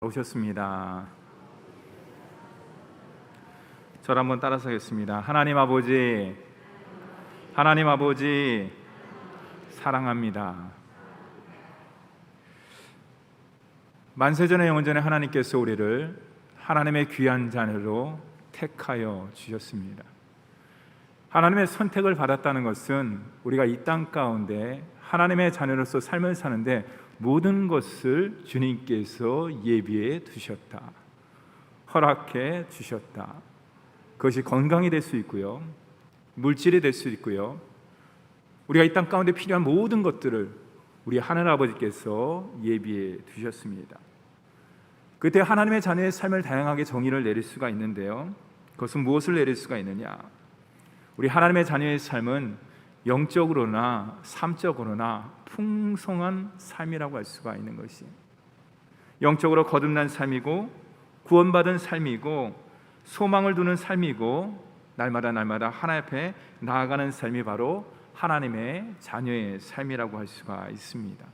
오셨습니다. 저를 한번 따라서 하겠습니다. 하나님 아버지, 하나님 아버지 사랑합니다. 만세전에 영원전에 하나님께서 우리를 하나님의 귀한 자녀로 택하여 주셨습니다. 하나님의 선택을 받았다는 것은 우리가 이 땅 가운데 하나님의 자녀로서 삶을 사는데 모든 것을 주님께서 예비해 두셨다, 허락해 주셨다. 그것이 건강이 될 수 있고요, 물질이 될 수 있고요, 우리가 이 땅 가운데 필요한 모든 것들을 우리 하늘 아버지께서 예비해 두셨습니다. 그때 하나님의 자녀의 삶을 다양하게 정의를 내릴 수가 있는데요, 그것은 무엇을 내릴 수가 있느냐? 우리 하나님의 자녀의 삶은 영적으로나 삶적으로나 풍성한 삶이라고 할 수가 있는 것이, 영적으로 거듭난 삶이고 구원받은 삶이고 소망을 두는 삶이고 날마다 하나님 앞에 나아가는 삶이 바로 하나님의 자녀의 삶이라고 할 수가 있습니다.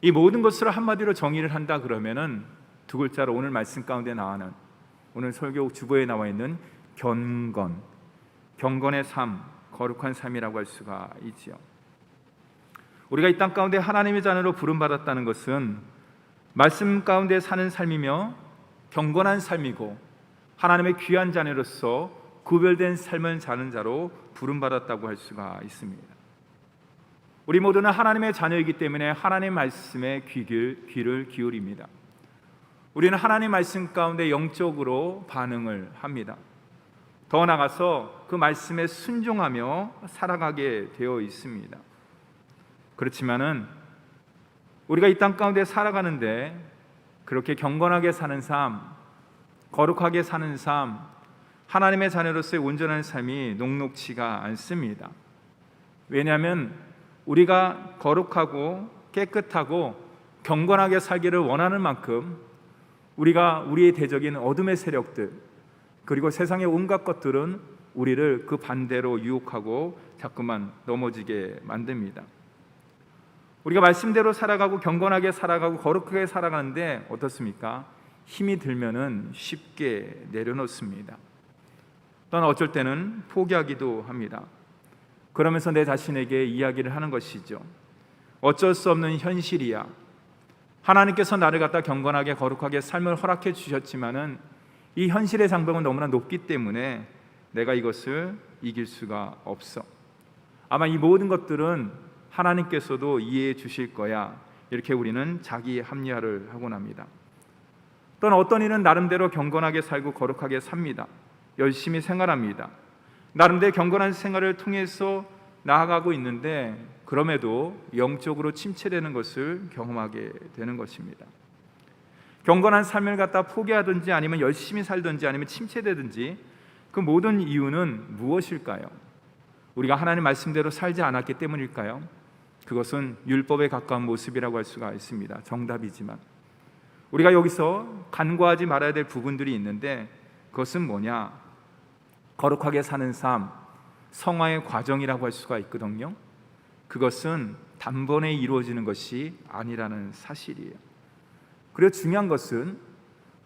이 모든 것을 한마디로 정의를 한다 그러면은 두 글자로 오늘 말씀 가운데 나오는, 오늘 설교 주보에 나와 있는 경건의 삶, 거룩한 삶이라고 할 수가 있지요. 우리가 이 땅 가운데 하나님의 자녀로 부름받았다는 것은 말씀 가운데 사는 삶이며 경건한 삶이고 하나님의 귀한 자녀로서 구별된 삶을 사는 자로 부름받았다고 할 수가 있습니다. 우리 모두는 하나님의 자녀이기 때문에 하나님의 말씀에 귀를 기울입니다. 우리는 하나님의 말씀 가운데 영적으로 반응을 합니다. 더 나아가서 그 말씀에 순종하며 살아가게 되어 있습니다. 그렇지만은 우리가 이 땅 가운데 살아가는데 그렇게 경건하게 사는 삶, 거룩하게 사는 삶, 하나님의 자녀로서의 온전한 삶이 녹록지가 않습니다. 왜냐하면 우리가 거룩하고 깨끗하고 경건하게 살기를 원하는 만큼 우리가 우리의 대적인 어둠의 세력들, 그리고 세상의 온갖 것들은 우리를 그 반대로 유혹하고 자꾸만 넘어지게 만듭니다. 우리가 말씀대로 살아가고 경건하게 살아가고 거룩하게 살아가는데 어떻습니까? 힘이 들면은 쉽게 내려놓습니다. 또는 어쩔 때는 포기하기도 합니다. 그러면서 내 자신에게 이야기를 하는 것이죠. 어쩔 수 없는 현실이야. 하나님께서 나를 갖다 경건하게 거룩하게 삶을 허락해 주셨지만은 이 현실의 장벽은 너무나 높기 때문에 내가 이것을 이길 수가 없어. 아마 이 모든 것들은 하나님께서도 이해해 주실 거야. 이렇게 우리는 자기 합리화를 하곤 합니다. 또는 어떤 이는 나름대로 경건하게 살고 거룩하게 삽니다. 열심히 생활합니다. 나름대로 경건한 생활을 통해서 나아가고 있는데 그럼에도 영적으로 침체되는 것을 경험하게 되는 것입니다. 경건한 삶을 갖다 포기하든지 아니면 열심히 살든지 아니면 침체되든지 그 모든 이유는 무엇일까요? 우리가 하나님 말씀대로 살지 않았기 때문일까요? 그것은 율법에 가까운 모습이라고 할 수가 있습니다. 정답이지만 우리가 여기서 간과하지 말아야 될 부분들이 있는데 그것은 뭐냐? 거룩하게 사는 삶, 성화의 과정이라고 할 수가 있거든요. 그것은 단번에 이루어지는 것이 아니라는 사실이에요. 그리고 중요한 것은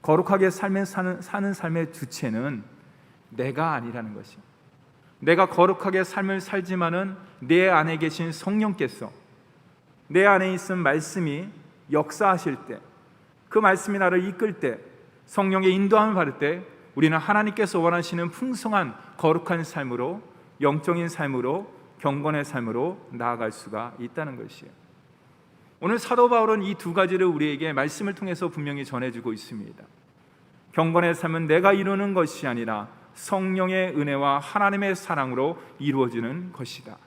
거룩하게 사는 삶의 주체는 내가 아니라는 것이에요. 내가 거룩하게 삶을 살지만은 내 안에 계신 성령께서, 내 안에 있는 말씀이 역사하실 때, 그 말씀이 나를 이끌 때, 성령의 인도함을 받을 때 우리는 하나님께서 원하시는 풍성한 거룩한 삶으로, 영적인 삶으로, 경건의 삶으로 나아갈 수가 있다는 것이에요. 오늘 사도 바울은 이 두 가지를 우리에게 말씀을 통해서 분명히 전해주고 있습니다. 경건의 삶은 내가 이루는 것이 아니라 성령의 은혜와 하나님의 사랑으로 이루어지는 것이다.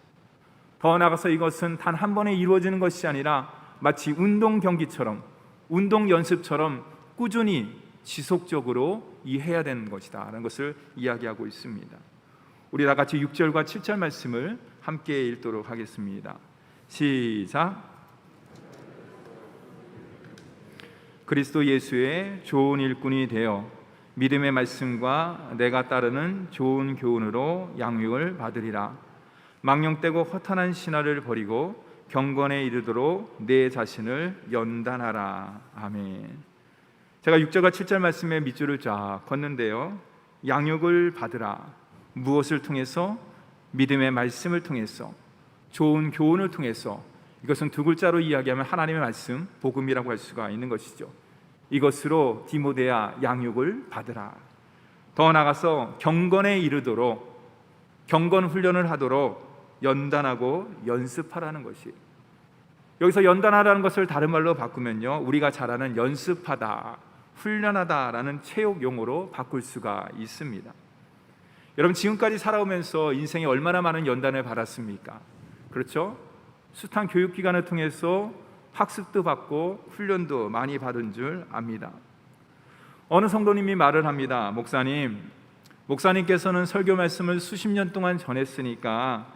더 나아가서 이것은 단 한 번에 이루어지는 것이 아니라 마치 운동 경기처럼, 운동 연습처럼 꾸준히 지속적으로 해야 되는 것이다 라는 것을 이야기하고 있습니다. 우리 다 같이 6절과 7절 말씀을 함께 읽도록 하겠습니다. 시작. 그리스도 예수의 좋은 일꾼이 되어 믿음의 말씀과 내가 따르는 좋은 교훈으로 양육을 받으리라. 망령되고 허탄한 신화를 버리고 경건에 이르도록 내 자신을 연단하라. 아멘. 제가 6절과 7절 말씀의 밑줄을 쫙 걷는데요, 양육을 받으라. 무엇을 통해서? 믿음의 말씀을 통해서, 좋은 교훈을 통해서. 이것은 두 글자로 이야기하면 하나님의 말씀, 복음이라고 할 수가 있는 것이죠. 이것으로 디모데야 양육을 받으라. 더 나아가서 경건에 이르도록, 경건 훈련을 하도록 연단하고 연습하라는 것이, 여기서 연단하라는 것을 다른 말로 바꾸면요, 우리가 잘 아는 연습하다, 훈련하다라는 체육 용어로 바꿀 수가 있습니다. 여러분, 지금까지 살아오면서 인생에 얼마나 많은 연단을 받았습니까? 그렇죠? 숱한 교육기관을 통해서 학습도 받고 훈련도 많이 받은 줄 압니다. 어느 성도님이 말을 합니다. 목사님께서는 설교 말씀을 수십 년 동안 전했으니까,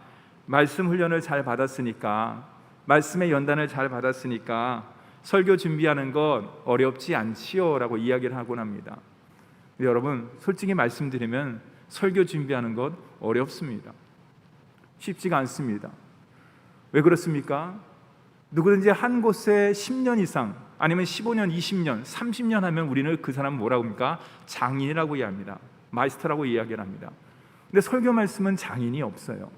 말씀 훈련을 잘 받았으니까, 말씀의 연단을 잘 받았으니까 설교 준비하는 건 어렵지 않지요 라고 이야기를 하곤 합니다. 여러분, 솔직히 말씀드리면 설교 준비하는 것 어렵습니다. 쉽지가 않습니다. 왜 그렇습니까? 누구든지 한 곳에 10년 이상, 아니면 15년, 20년, 30년 하면 우리는 그 사람은 뭐라고 합니까? 장인이라고 이야기합니다. 마이스터라고 이야기를 합니다. 근데 설교 말씀은 장인이 없어요.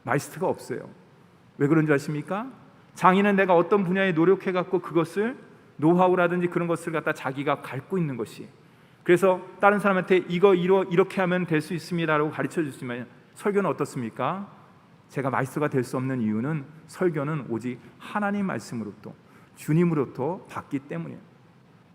마이스터가 없어요. 왜 그런 줄 아십니까? 장인은 내가 어떤 분야에 노력해 갖고 그것을 노하우라든지 그런 것을 갖다 자기가 갖고 있는 것이, 그래서 다른 사람한테 이렇게 하면 될 수 있습니다라고 가르쳐 주시면, 설교는 어떻습니까? 제가 마이스터가 될 수 없는 이유는 설교는 오직 하나님 말씀으로부터, 주님으로부터 받기 때문이에요.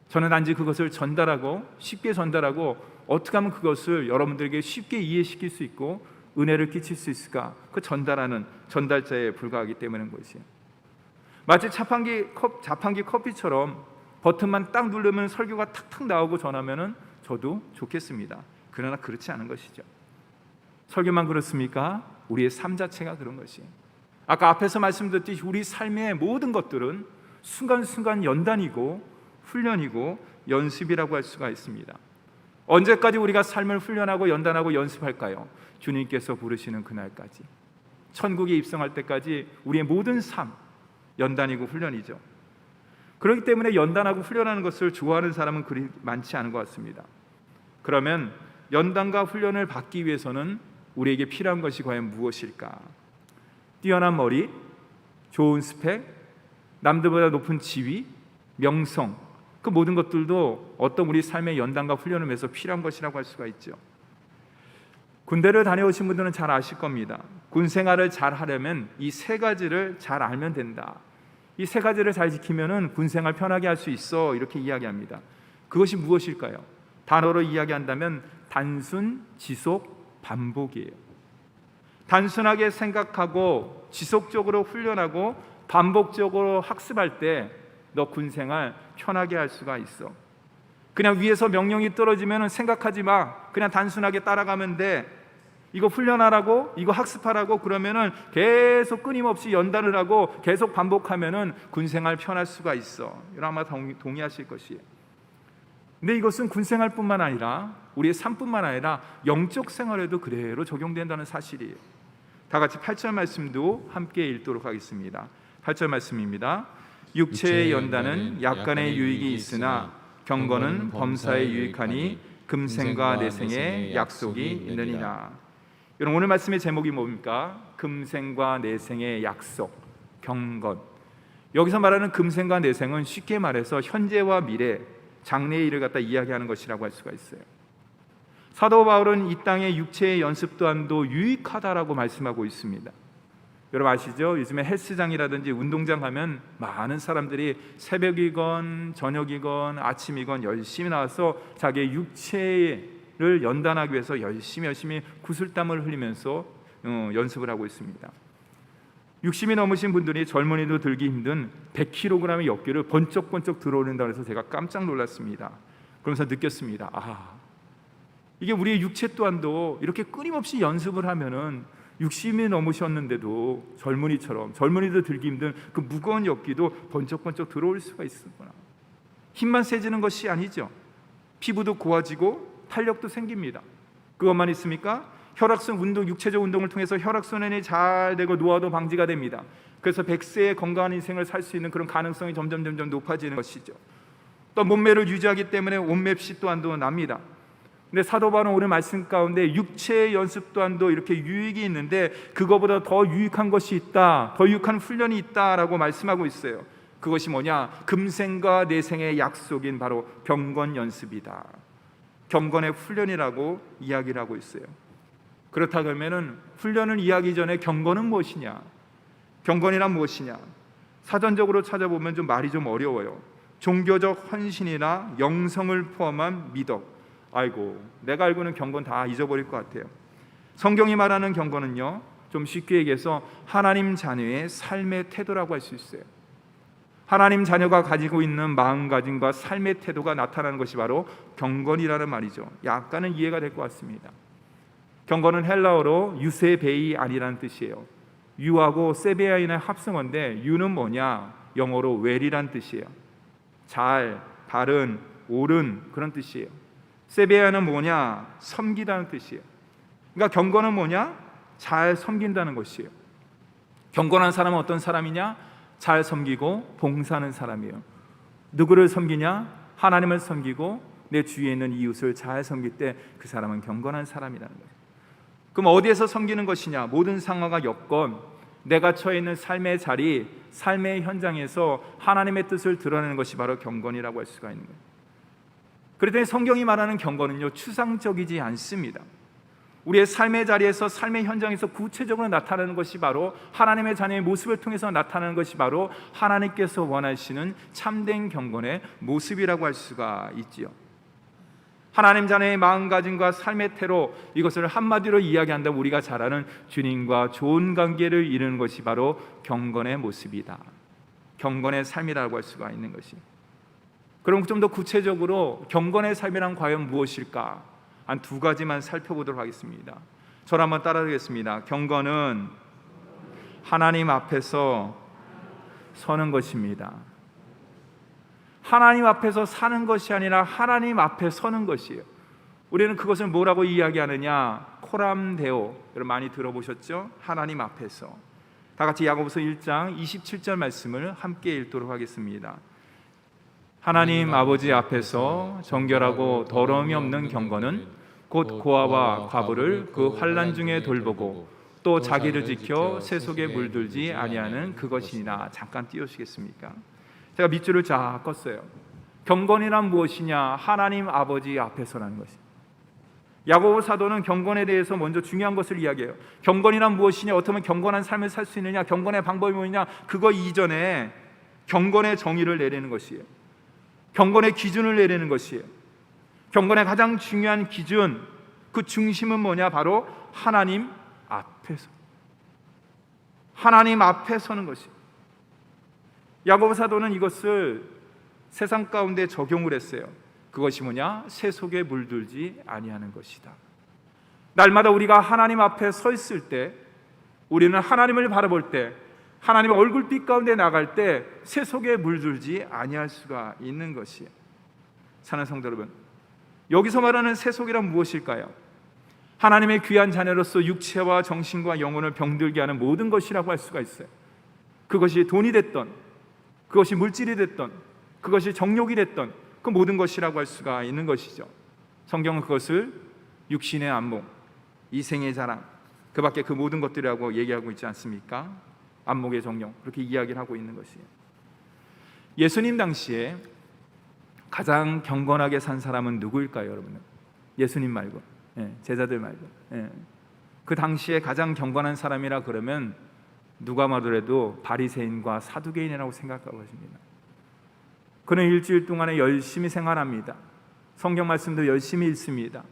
저는 단지 그것을 전달하고, 쉽게 전달하고, 어떻게 하면 그것을 여러분들에게 쉽게 이해시킬 수 있고 은혜를 끼칠 수 있을까? 그 전달하는 전달자에 불과하기 때문인 것이에요. 마치 자판기 커피처럼 버튼만 딱 누르면 설교가 탁탁 나오고 전하면은 저도 좋겠습니다. 그러나 그렇지 않은 것이죠. 설교만 그렇습니까? 우리의 삶 자체가 그런 것이, 아까 앞에서 말씀드렸듯이 우리 삶의 모든 것들은 순간순간 연단이고 훈련이고 연습이라고 할 수가 있습니다. 언제까지 우리가 삶을 훈련하고 연단하고 연습할까요? 주님께서 부르시는 그날까지, 천국에 입성할 때까지 우리의 모든 삶 연단이고 훈련이죠. 그렇기 때문에 연단하고 훈련하는 것을 좋아하는 사람은 그리 많지 않은 것 같습니다. 그러면 연단과 훈련을 받기 위해서는 우리에게 필요한 것이 과연 무엇일까? 뛰어난 머리, 좋은 스펙, 남들보다 높은 지위, 명성, 그 모든 것들도 어떤 우리 삶의 연단과 훈련을 위해서 필요한 것이라고 할 수가 있죠. 군대를 다녀오신 분들은 잘 아실 겁니다. 군 생활을 잘 하려면 이 세 가지를 잘 알면 된다. 이 세 가지를 잘 지키면은 군 생활 편하게 할 수 있어, 이렇게 이야기합니다. 그것이 무엇일까요? 단어로 이야기한다면 단순, 지속, 반복이에요. 단순하게 생각하고 지속적으로 훈련하고 반복적으로 학습할 때 너 군생활 편하게 할 수가 있어. 그냥 위에서 명령이 떨어지면 생각하지 마, 그냥 단순하게 따라가면 돼. 이거 훈련하라고, 이거 학습하라고 그러면은 계속 끊임없이 연단을 하고 계속 반복하면은 군생활 편할 수가 있어. 이런 아마 동의하실 것이에요. 근데 이것은 군생활뿐만 아니라 우리의 삶뿐만 아니라 영적 생활에도 그대로 적용된다는 사실이에요. 다 같이 8절 말씀도 함께 읽도록 하겠습니다. 8절 말씀입니다. 육체의 연단은 약간의 유익이 있으나 경건은 범사에 유익하니 금생과 내생의 약속이 있느니라. 여러분, 오늘 말씀의 제목이 뭡니까? 금생과 내생의 약속, 경건. 여기서 말하는 금생과 내생은 쉽게 말해서 현재와 미래, 장래의 일을 갖다 이야기하는 것이라고 할 수가 있어요. 사도 바울은 이 땅의 육체의 연습 또한도 유익하다라고 말씀하고 있습니다. 여러분 아시죠? 요즘에 헬스장이라든지 운동장 가면 많은 사람들이 새벽이건 저녁이건 아침이건 열심히 나와서 자기의 육체를 연단하기 위해서 열심히 구슬땀을 흘리면서 연습을 하고 있습니다. 60이 넘으신 분들이 젊은이도 들기 힘든 100kg의 역기를 번쩍번쩍 들어올린다고 해서 제가 깜짝 놀랐습니다. 그러면서 느꼈습니다. 이게 우리의 육체 또한도 이렇게 끊임없이 연습을 하면은 60이 넘으셨는데도 젊은이도 들기 힘든 그 무거운 역기도 번쩍번쩍 들어올 수가 있구나. 힘만 세지는 것이 아니죠. 피부도 고와지고 탄력도 생깁니다. 그것만 있습니까? 혈액순 운동, 육체적 운동을 통해서 혈액순환이 잘 되고 노화도 방지가 됩니다. 그래서 100세의 건강한 인생을 살 수 있는 그런 가능성이 점점 높아지는 것이죠. 또 몸매를 유지하기 때문에 옷맵시 또한도 납니다. 근데 사도 바울은 오늘 말씀 가운데 육체의 연습 또한도 이렇게 유익이 있는데 그거보다 더 유익한 것이 있다, 더 유익한 훈련이 있다라고 말씀하고 있어요. 그것이 뭐냐? 금생과 내생의 약속인 바로 경건 연습이다. 경건의 훈련이라고 이야기를 하고 있어요. 그렇다 그러면은 훈련을 이해하기 전에 경건은 무엇이냐? 경건이란 무엇이냐? 사전적으로 찾아보면 좀 말이 좀 어려워요. 종교적 헌신이나 영성을 포함한 미덕. 아이고, 내가 알고는 경건 다 잊어버릴 것 같아요. 성경이 말하는 경건은요, 좀 쉽게 얘기해서 하나님 자녀의 삶의 태도라고 할 수 있어요. 하나님 자녀가 가지고 있는 마음가짐과 삶의 태도가 나타나는 것이 바로 경건이라는 말이죠. 약간은 이해가 될 것 같습니다. 경건은 헬라어로 유세베이안이라는 뜻이에요. 유하고 세베아인의 합성어인데 유는 뭐냐? 영어로 웰이란 뜻이에요. 잘, 바른, 옳은 그런 뜻이에요. 세베아는 뭐냐? 섬기다는 뜻이에요. 그러니까 경건은 뭐냐? 잘 섬긴다는 것이에요. 경건한 사람은 어떤 사람이냐? 잘 섬기고 봉사하는 사람이에요. 누구를 섬기냐? 하나님을 섬기고 내 주위에 있는 이웃을 잘 섬길 때 그 사람은 경건한 사람이라는 거예요. 그럼 어디에서 섬기는 것이냐? 모든 상황과 여건, 내가 처해 있는 삶의 자리, 삶의 현장에서 하나님의 뜻을 드러내는 것이 바로 경건이라고 할 수가 있는 거예요. 그랬더니 성경이 말하는 경건은요, 추상적이지 않습니다. 우리의 삶의 자리에서, 삶의 현장에서 구체적으로 나타나는 것이 바로 하나님의 자녀의 모습을 통해서 나타나는 것이 바로 하나님께서 원하시는 참된 경건의 모습이라고 할 수가 있지요. 하나님 자녀의 마음가짐과 삶의 태로, 이것을 한마디로 이야기한다면 우리가 잘 아는 주님과 좋은 관계를 이루는 것이 바로 경건의 모습이다. 경건의 삶이라고 할 수가 있는 것이. 그럼 좀 더 구체적으로 경건의 삶이란 과연 무엇일까? 한 두 가지만 살펴보도록 하겠습니다. 저를 한번 따라하겠습니다. 경건은 하나님 앞에서 서는 것입니다. 하나님 앞에서 사는 것이 아니라 하나님 앞에 서는 것이에요. 우리는 그것을 뭐라고 이야기하느냐? 코람데오. 여러분 많이 들어보셨죠? 하나님 앞에서. 다 같이 야고보서 1장 27절 말씀을 함께 읽도록 하겠습니다. 하나님 아버지 앞에서 정결하고 더러움이 없는 경건은 곧 고아와 과부를 그 환난 중에 돌보고 또 자기를 지켜 세속에 물들지 아니하는 그것이니라. 잠깐 띄우시겠습니까? 제가 밑줄을 쫙 껐어요. 경건이란 무엇이냐? 하나님 아버지 앞에서라는 것이. 야고보 사도는 경건에 대해서 먼저 중요한 것을 이야기해요. 경건이란 무엇이냐? 어떻게 경건한 삶을 살 수 있느냐? 경건의 방법이 뭐냐? 그거 이전에 경건의 정의를 내리는 것이에요. 경건의 기준을 내리는 것이에요. 경건의 가장 중요한 기준, 그 중심은 뭐냐? 바로 하나님 앞에서. 하나님 앞에 서는 것이에요. 야고보 사도는 이것을 세상 가운데 적용을 했어요. 그것이 뭐냐? 세속에 물들지 아니하는 것이다. 날마다 우리가 하나님 앞에 서 있을 때, 우리는 하나님을 바라볼 때, 하나님의 얼굴빛 가운데 나갈 때 세속에 물들지 아니할 수가 있는 것이에요. 사랑하는 성도 여러분, 여기서 말하는 세속이란 무엇일까요? 하나님의 귀한 자녀로서 육체와 정신과 영혼을 병들게 하는 모든 것이라고 할 수가 있어요. 그것이 돈이 됐던, 그것이 물질이 됐던, 그것이 정욕이 됐던 그 모든 것이라고 할 수가 있는 것이죠. 성경은 그것을 육신의 안목, 이생의 자랑, 그 밖에 그 모든 것들이라고 얘기하고 있지 않습니까? 안목의 정욕, 그렇게 이야기를 하고 있는 것이에요. 예수님 당시에 가장 경건하게 산 사람은 누구일까요, 여러분? 예수님 말고, 제자들 말고. 그 당시에 가장 경건한 사람이라 그러면 누가 말하더라도 바리새인과 사두개인이라고 생각하고 있습니다. 그는 일주일 동안에 열심히 생활합니다. 성경 말씀도 열심히 읽습니다.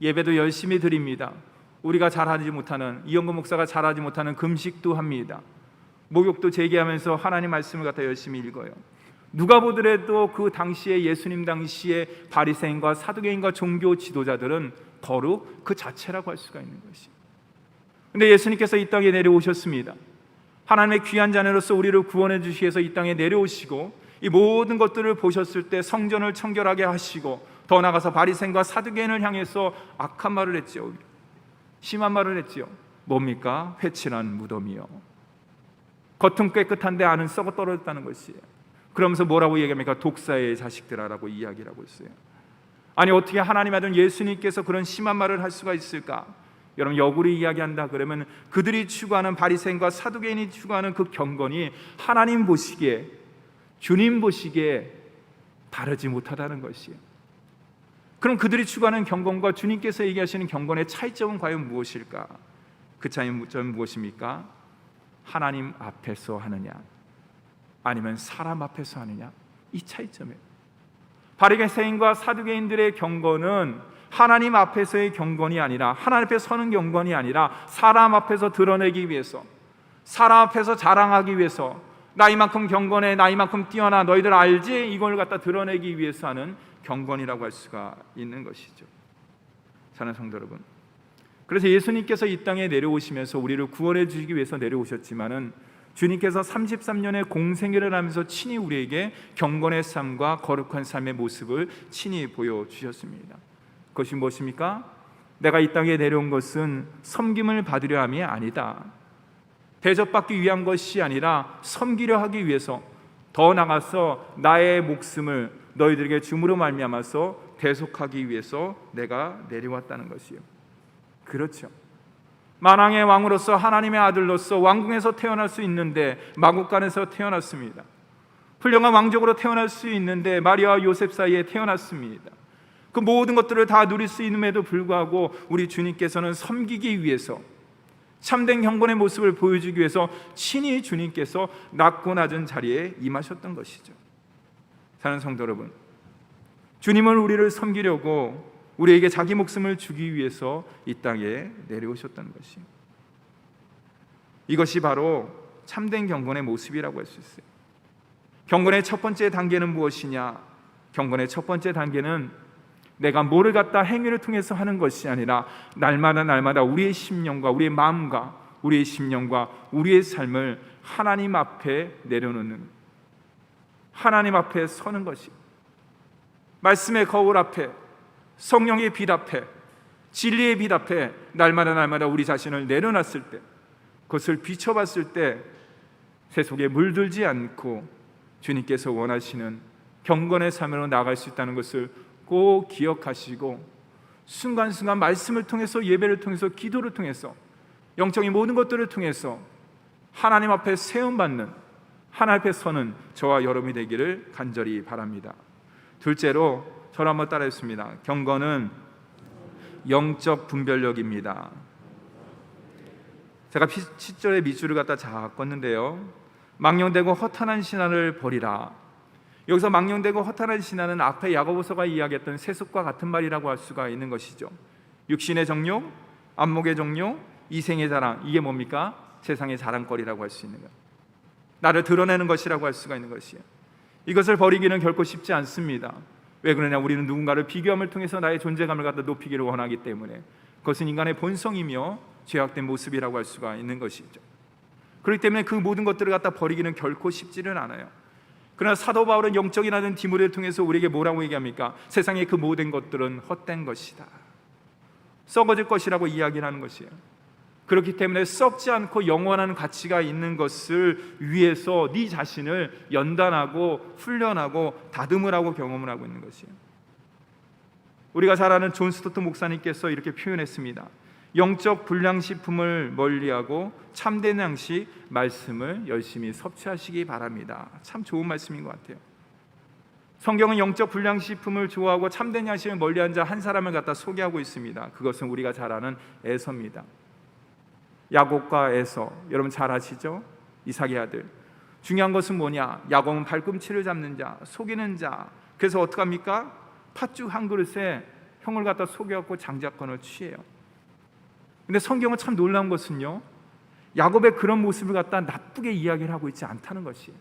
예배도 열심히 드립니다. 우리가 잘하지 못하는, 이영구 목사가 잘하지 못하는 금식도 합니다. 목욕도 재개하면서 하나님 말씀을 갖다 열심히 읽어요. 누가 보더라도 그 당시에, 예수님 당시에 바리새인과 사두개인과 종교 지도자들은 거룩 그 자체라고 할 수가 있는 것이. 근데 예수님께서 이 땅에 내려오셨습니다. 하나님의 귀한 자녀로서 우리를 구원해 주시기 위해서 이 땅에 내려오시고, 이 모든 것들을 보셨을 때 성전을 청결하게 하시고, 더 나아가서 바리새인과 사두개인을 향해서 악한 말을 했지요. 심한 말을 했지요. 뭡니까? 회칠한 무덤이요, 겉은 깨끗한데 안은 썩어 떨어졌다는 것이에요. 그러면서 뭐라고 얘기합니까? 독사의 자식들아라고 이야기를 하고 있어요. 아니 어떻게 하나님의 아들 예수님께서 그런 심한 말을 할 수가 있을까? 여러분 역으로 이야기한다 그러면 그들이 추구하는 바리새인과 사두개인이 추구하는 그 경건이 하나님 보시기에, 주님 보시기에 바르지 못하다는 것이에요. 그럼 그들이 추구하는 경건과 주님께서 얘기하시는 경건의 차이점은 과연 무엇일까? 그 차이점은 무엇입니까? 하나님 앞에서 하느냐 아니면 사람 앞에서 하느냐, 이 차이점이에요. 바리새인과 사두개인들의 경건은 하나님 앞에서의 경건이 아니라, 하나님 앞에 서는 경건이 아니라 사람 앞에서 드러내기 위해서, 사람 앞에서 자랑하기 위해서, 나 이만큼 경건해, 나 이만큼 뛰어나, 너희들 알지? 이걸 갖다 드러내기 위해서 하는 경건이라고 할 수가 있는 것이죠. 사랑하는 성도 여러분, 그래서 예수님께서 이 땅에 내려오시면서 우리를 구원해 주시기 위해서 내려오셨지만은 주님께서 33년의 공생애를 하면서 친히 우리에게 경건의 삶과 거룩한 삶의 모습을 친히 보여주셨습니다. 그것이 무엇입니까? 내가 이 땅에 내려온 것은 섬김을 받으려 함이 아니다. 대접받기 위한 것이 아니라 섬기려 하기 위해서, 더 나아가서 나의 목숨을 너희들에게 줌으로 말미암아서 대속하기 위해서 내가 내려왔다는 것이요. 그렇죠. 만왕의 왕으로서, 하나님의 아들로서 왕궁에서 태어날 수 있는데 마국간에서 태어났습니다. 훌륭한 왕족으로 태어날 수 있는데 마리아와 요셉 사이에 태어났습니다. 그 모든 것들을 다 누릴 수 있음에도 불구하고 우리 주님께서는 섬기기 위해서, 참된 경건의 모습을 보여주기 위해서 친히 주님께서 낮고 낮은 자리에 임하셨던 것이죠. 사랑하는 성도 여러분, 주님은 우리를 섬기려고 우리에게 자기 목숨을 주기 위해서 이 땅에 내려오셨다는 것이, 이것이 바로 참된 경건의 모습이라고 할 수 있어요. 경건의 첫 번째 단계는 무엇이냐? 경건의 첫 번째 단계는 내가 뭐를 갖다 행위를 통해서 하는 것이 아니라 날마다 우리의 심령과 우리의 마음과 우리의 심령과 우리의 삶을 하나님 앞에 내려놓는, 하나님 앞에 서는 것이, 말씀의 거울 앞에, 성령의 빛 앞에, 진리의 빛 앞에 날마다 우리 자신을 내려놨을 때, 그것을 비춰봤을 때 세속에 물들지 않고 주님께서 원하시는 경건의 삶으로 나아갈 수 있다는 것을 꼭 기억하시고, 순간순간 말씀을 통해서, 예배를 통해서, 기도를 통해서, 영적인 모든 것들을 통해서 하나님 앞에 세움받는, 하나님 앞에 서는 저와 여러분이 되기를 간절히 바랍니다. 둘째로 저를 한번 따라했습니다. 경건은 영적 분별력입니다. 제가 7절의 밑줄을 갖다 constru는데요, 망령되고 허탄한 신화를 버리라. 여기서 망령되고 허탄한 신화는 앞에 야고보서가 이야기했던 세속과 같은 말이라고 할 수가 있는 것이죠. 육신의 정욕, 안목의 정욕, 이생의 자랑, 이게 뭡니까? 세상의 자랑거리라고 할 수 있는 것, 나를 드러내는 것이라고 할 수가 있는 것이에요. 이것을 버리기는 결코 쉽지 않습니다. 왜 그러냐? 우리는 누군가를 비교함을 통해서 나의 존재감을 갖다 높이기를 원하기 때문에, 그것은 인간의 본성이며 죄악된 모습이라고 할 수가 있는 것이죠. 그렇기 때문에 그 모든 것들을 갖다 버리기는 결코 쉽지는 않아요. 그러나 사도 바울은 영적인 아들 디모데를 통해서 우리에게 뭐라고 얘기합니까? 세상의 그 모든 것들은 헛된 것이다, 썩어질 것이라고 이야기하는 것이에요. 그렇기 때문에 썩지 않고 영원한 가치가 있는 것을 위해서 네 자신을 연단하고 훈련하고 다듬을 하고 경험을 하고 있는 것이에요. 우리가 잘 아는 존 스토트 목사님께서 이렇게 표현했습니다. 영적 불량식품을 멀리하고 참된 양식 말씀을 열심히 섭취하시기 바랍니다. 참 좋은 말씀인 것 같아요. 성경은 영적 불량식품을 좋아하고 참된 양식을 멀리한 자 한 사람을 갖다 소개하고 있습니다. 그것은 우리가 잘 아는 에서입니다. 야곱과 에서, 여러분 잘 아시죠? 이삭의 아들. 중요한 것은 뭐냐? 야곱은 발꿈치를 잡는 자, 속이는 자. 그래서 어떡합니까? 팥죽 한 그릇에 형을 갖다 속여갖고 장자권을 취해요. 근데 성경은 참 놀라운 것은요, 야곱의 그런 모습을 갖다 나쁘게 이야기를 하고 있지 않다는 것이에요.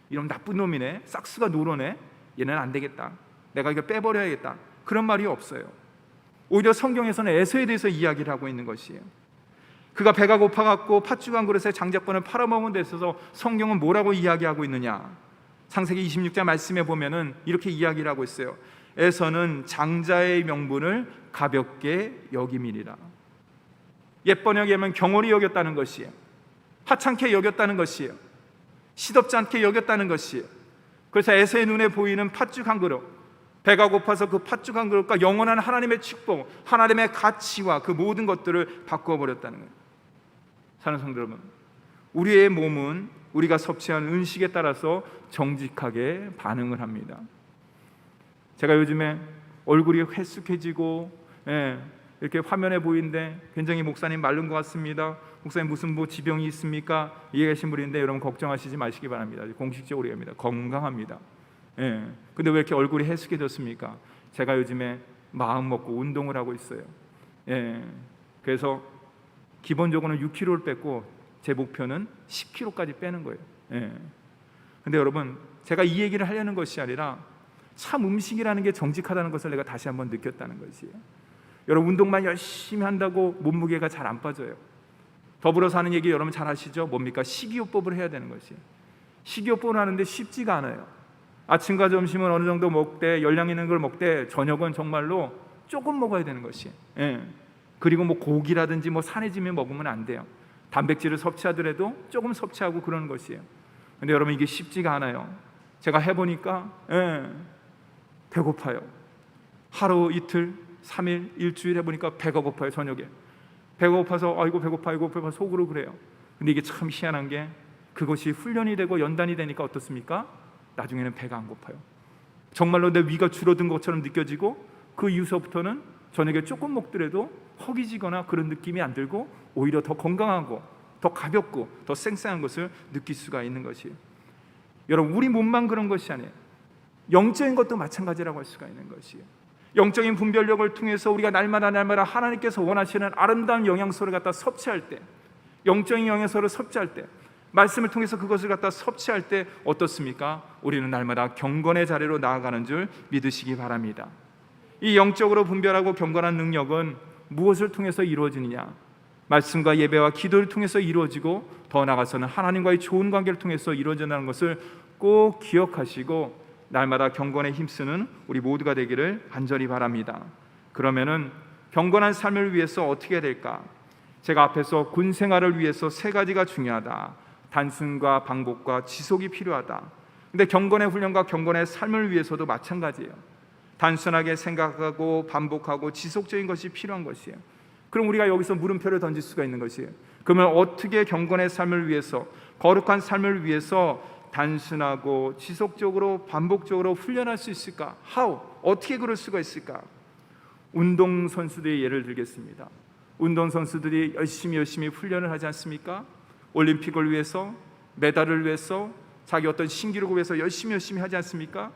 이런 나쁜 놈이네, 싹스가 노로네, 얘는 안 되겠다, 내가 이거 빼버려야겠다, 그런 말이 없어요. 오히려 성경에서는 에서에 대해서 이야기를 하고 있는 것이에요. 그가 배가 고파갖고 팥죽 한 그릇에 장자권을 팔아먹은 데 있어서 성경은 뭐라고 이야기하고 있느냐? 창세기 26장 말씀에 보면은 이렇게 이야기를 하고 있어요. 에서는 장자의 명분을 가볍게 여김이니라. 옛번역에 하면 경홀히 여겼다는 것이에요. 하찮게 여겼다는 것이에요. 시덥지 않게 여겼다는 것이에요. 그래서 에서의 눈에 보이는 팥죽 한 그릇, 배가 고파서 그 팥죽 한 그릇과 영원한 하나님의 축복, 하나님의 가치와 그 모든 것들을 바꾸어 버렸다는 거예요. 사랑하는 성도 여러분, 우리의 몸은 우리가 섭취한 음식에 따라서 정직하게 반응을 합니다. 제가 요즘에 얼굴이 회쑥해지고 이렇게 화면에 보이는데 굉장히 목사님 마른 것 같습니다. 목사님 무슨 지병이 있습니까? 이해 계신 분인데 여러분 걱정하시지 마시기 바랍니다. 공식적으로 얘기합니다. 건강합니다. 근데 왜 이렇게 얼굴이 해숙해졌습니까? 제가 요즘에 마음 먹고 운동을 하고 있어요. 그래서 기본적으로는 6kg를 뺐고 제 목표는 10kg까지 빼는 거예요. 근데 여러분, 제가 이 얘기를 하려는 것이 아니라 참 음식이라는 게 정직하다는 것을 내가 다시 한번 느꼈다는 것이에요. 여러분, 운동만 열심히 한다고 몸무게가 잘 안 빠져요. 더불어서 하는 얘기 여러분 잘 아시죠? 뭡니까? 식이요법을 해야 되는 것이에요. 식이요법을 하는데 쉽지가 않아요. 아침과 점심은 어느 정도 먹되, 열량 있는 걸 먹되, 저녁은 정말로 조금 먹어야 되는 것이에요. 그리고 고기라든지 산해짐에 먹으면 안 돼요. 단백질을 섭취하더라도 조금 섭취하고 그러는 것이에요. 근데 여러분, 이게 쉽지가 않아요. 제가 해보니까 배고파요. 하루, 이틀, 3일, 일주일 해보니까 배가 고파요. 저녁에 배가 고파서 아이고 배고파 속으로 그래요. 근데 이게 참 희한한 게 그것이 훈련이 되고 연단이 되니까 어떻습니까? 나중에는 배가 안 고파요. 정말로 내 위가 줄어든 것처럼 느껴지고, 그 이후서부터는 저녁에 조금 먹더라도 허기지거나 그런 느낌이 안 들고 오히려 더 건강하고 더 가볍고 더 쌩쌩한 것을 느낄 수가 있는 것이에요. 여러분, 우리 몸만 그런 것이 아니에요. 영적인 것도 마찬가지라고 할 수가 있는 것이에요. 영적인 분별력을 통해서 우리가 날마다 하나님께서 원하시는 아름다운 영양소를 갖다 섭취할 때, 영적인 영양소를 섭취할 때, 말씀을 통해서 그것을 갖다 섭취할 때 어떻습니까? 우리는 날마다 경건의 자리로 나아가는 줄 믿으시기 바랍니다. 이 영적으로 분별하고 경건한 능력은 무엇을 통해서 이루어지느냐? 말씀과 예배와 기도를 통해서 이루어지고, 더 나아가서는 하나님과의 좋은 관계를 통해서 이루어진다는 것을 꼭 기억하시고 날마다 경건에 힘쓰는 우리 모두가 되기를 간절히 바랍니다. 그러면은 경건한 삶을 위해서 어떻게 해야 될까? 제가 앞에서 군 생활을 위해서 3가지가 중요하다. 단순과 반복과 지속이 필요하다. 근데 경건의 훈련과 경건의 삶을 위해서도 마찬가지예요. 단순하게 생각하고 반복하고 지속적인 것이 필요한 것이에요. 그럼 우리가 여기서 물음표를 던질 수가 있는 것이에요. 그러면 어떻게 경건의 삶을 위해서, 거룩한 삶을 위해서 단순하고 지속적으로 반복적으로 훈련할 수 있을까? How? 어떻게 그럴 수가 있을까? 운동선수들의 예를 들겠습니다. 운동선수들이 열심히 훈련을 하지 않습니까? 올림픽을 위해서, 메달을 위해서, 자기 어떤 신기록을 위해서 열심히 하지 않습니까?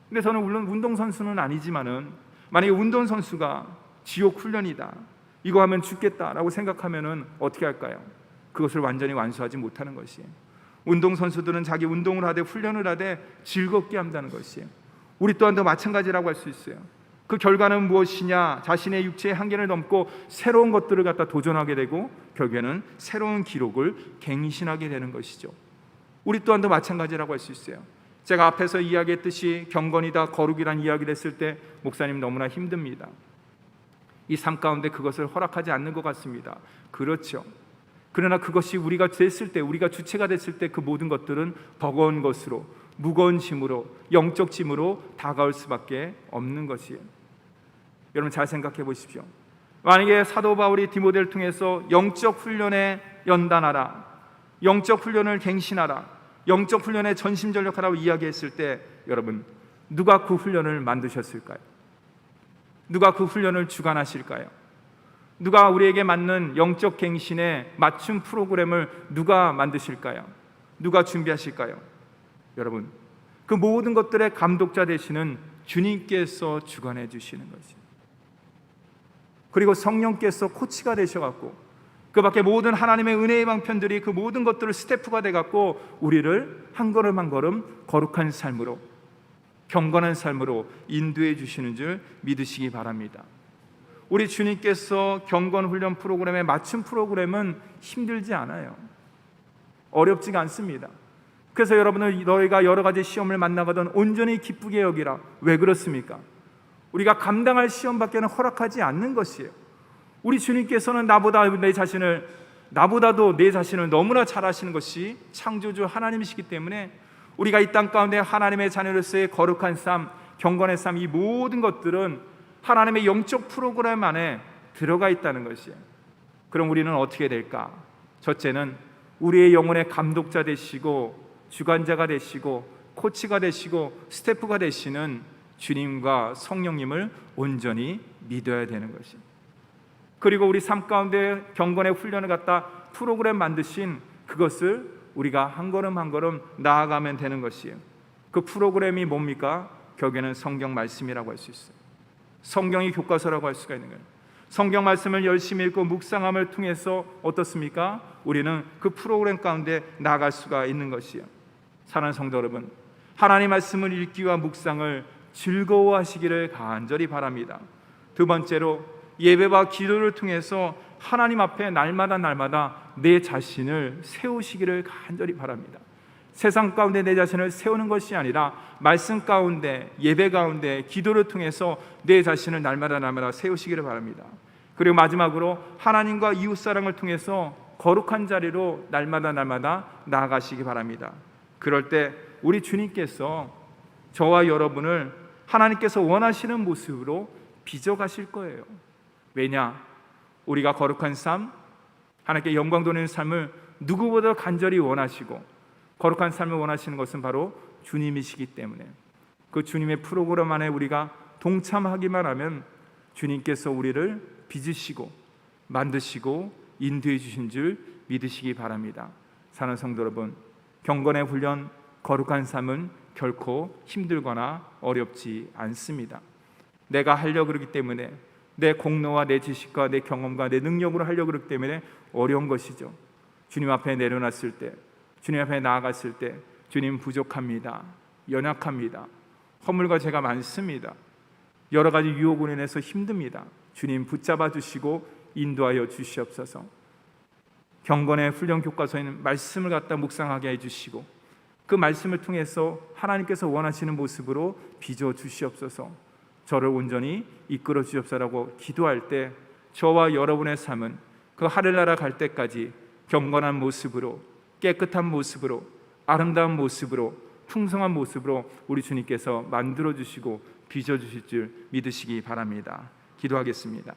근데 저는 물론 운동선수는 아니지만은 만약에 운동선수가 지옥 훈련이다, 이거 하면 죽겠다라고 생각하면은 어떻게 할까요? 그것을 완전히 완수하지 못하는 것이에요. 운동선수들은 자기 운동을 하되 훈련을 하되 즐겁게 한다는 것이에요. 우리 또한도 마찬가지라고 할 수 있어요. 그 결과는 무엇이냐? 자신의 육체의 한계를 넘고 새로운 것들을 갖다 도전하게 되고 결국에는 새로운 기록을 갱신하게 되는 것이죠. 우리 또한도 마찬가지라고 할 수 있어요. 제가 앞에서 이야기했듯이 경건이다, 거룩이란 이야기를 했을 때 목사님 너무나 힘듭니다. 이 삶 가운데 그것을 허락하지 않는 것 같습니다. 그렇죠. 그러나 그것이 우리가 됐을 때, 우리가 주체가 됐을 때 그 모든 것들은 버거운 것으로, 무거운 짐으로, 영적 짐으로 다가올 수밖에 없는 것이에요. 여러분 잘 생각해 보십시오. 만약에 사도 바울이 디모데를 통해서 영적 훈련에 연단하라, 영적 훈련을 갱신하라, 영적 훈련에 전심전력하라고 이야기했을 때 여러분, 누가 그 훈련을 만드셨을까요? 누가 그 훈련을 주관하실까요? 누가 우리에게 맞는 영적 갱신의 맞춤 프로그램을 누가 만드실까요? 누가 준비하실까요? 여러분, 그 모든 것들의 감독자 되시는 주님께서 주관해 주시는 것이죠. 그리고 성령께서 코치가 되셔갖고 그 밖에 모든 하나님의 은혜의 방편들이 그 모든 것들을 스태프가 돼갖고 우리를 한 걸음 한 걸음 거룩한 삶으로, 경건한 삶으로 인도해 주시는 줄 믿으시기 바랍니다. 우리 주님께서 경건 훈련 프로그램의 맞춤 프로그램은 힘들지 않아요. 어렵지가 않습니다. 그래서 여러분은 너희가 여러 가지 시험을 만나거든 온전히 기쁘게 여기라. 왜 그렇습니까? 우리가 감당할 시험밖에는 허락하지 않는 것이에요. 우리 주님께서는 나보다도 내 자신을 너무나 잘 아시는 것이 창조주 하나님이시기 때문에 우리가 이 땅 가운데 하나님의 자녀로서의 거룩한 삶, 경건의 삶, 이 모든 것들은 하나님의 영적 프로그램 안에 들어가 있다는 것이에요. 그럼 우리는 어떻게 될까? 첫째는 우리의 영혼의 감독자 되시고 주관자가 되시고 코치가 되시고 스태프가 되시는 주님과 성령님을 온전히 믿어야 되는 것입니다. 그리고 우리 삶 가운데 경건의 훈련을 갖다 프로그램 만드신 그것을 우리가 한 걸음 한 걸음 나아가면 되는 것이에요. 그 프로그램이 뭡니까? 결국에는 성경 말씀이라고 할 수 있어요. 성경이 교과서라고 할 수가 있는 거예요. 성경 말씀을 열심히 읽고 묵상함을 통해서 어떻습니까? 우리는 그 프로그램 가운데 나아갈 수가 있는 것이에요. 사랑하는 성도 여러분, 하나님 말씀을 읽기와 묵상을 즐거워하시기를 간절히 바랍니다. 두 번째로 예배와 기도를 통해서 하나님 앞에 날마다 내 자신을 세우시기를 간절히 바랍니다. 세상 가운데 내 자신을 세우는 것이 아니라 말씀 가운데, 예배 가운데, 기도를 통해서 내 자신을 날마다 세우시기를 바랍니다. 그리고 마지막으로 하나님과 이웃사랑을 통해서 거룩한 자리로 날마다 나아가시기 바랍니다. 그럴 때 우리 주님께서 저와 여러분을 하나님께서 원하시는 모습으로 빚어가실 거예요. 왜냐? 우리가 거룩한 삶, 하나님께 영광 돌리는 삶을 누구보다 간절히 원하시고 거룩한 삶을 원하시는 것은 바로 주님이시기 때문에 그 주님의 프로그램 안에 우리가 동참하기만 하면 주님께서 우리를 빚으시고 만드시고 인도해 주신 줄 믿으시기 바랍니다. 사랑하는 성도 여러분, 경건의 훈련, 거룩한 삶은 결코 힘들거나 어렵지 않습니다. 내가 하려고 그러기 때문에, 내 공로와 내 지식과 내 경험과 내 능력으로 하려고 그러기 때문에 어려운 것이죠. 주님 앞에 내려놨을 때, 주님 앞에 나아갔을 때 주님 부족합니다. 연약합니다. 허물과 죄가 많습니다. 여러 가지 유혹으로 인해서 힘듭니다. 주님 붙잡아 주시고 인도하여 주시옵소서. 경건의 훈련 교과서에는 말씀을 갖다 묵상하게 해주시고 그 말씀을 통해서 하나님께서 원하시는 모습으로 빚어 주시옵소서. 저를 온전히 이끌어 주시옵소서라고 기도할 때 저와 여러분의 삶은 그 하늘나라 갈 때까지 경건한 모습으로, 깨끗한 모습으로, 아름다운 모습으로, 풍성한 모습으로 우리 주님께서 만들어 주시고 빚어 주실 줄 믿으시기 바랍니다. 기도하겠습니다.